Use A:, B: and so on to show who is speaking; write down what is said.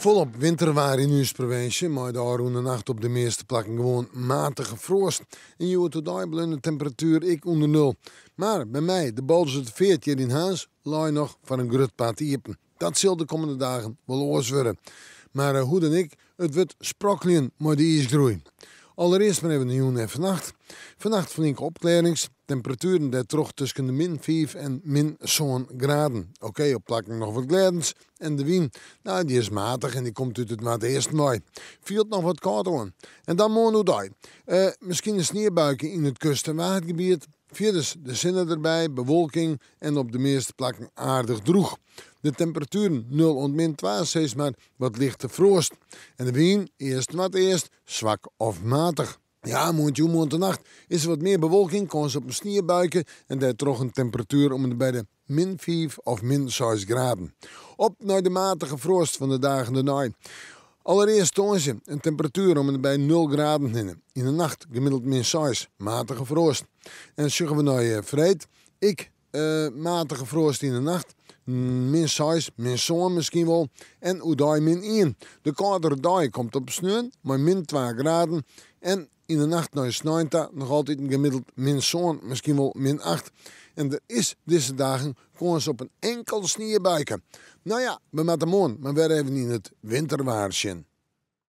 A: Volop winterwaar in onze provincie, maar daar de nacht op de meeste plekken gewoon matige frost. En je hoort tot de temperatuur ik onder nul. Maar bij mij, de bal het 14 in huis, laai nog van een grut paard iepen. Dat zal de komende dagen wel oors worden. Maar hoe dan ik, het wordt sprokkelen met de ijsgroei. Allereerst maar even de jongen en vannacht. Vannacht flinke opklarings. Temperaturen daar terug tussen de min 5 en min 7 graden. Oké, op plekken nog wat gladens. En de wind, nou, die is matig en die komt uit het maat mooi. Viel nog wat koud aan. En dan morgen hoe misschien een sneeuwbuikje in het kust- en watergebied. Verder de zinnen erbij, bewolking en op de meeste plekken aardig droeg. De temperaturen 0 en min 2, steeds maar wat lichte frost. En de wind eerst zwak of matig. Ja, de nacht is er wat meer bewolking, kans op een sneeuwbuikje en daar toch een temperatuur om bij de min 5 of min 6 graden. Op naar de matige frost van de dagen erna. Allereerst toont je een temperatuur om bij 0 graden in. In de nacht gemiddeld min 6, matige frost. En zeggen we naar vreed, matige frost in de nacht. Min 6, min 7 misschien wel. En Oedai min 1. De koudere dag komt op sneeuw, maar min 2 graden. En in de nacht naar Snijnta nog altijd een gemiddeld min 7, misschien wel min 8. En er is deze dagen kans op een enkel sneeuwbuikje. Nou ja, we moeten morgen maar weer even in het winterwaarsje.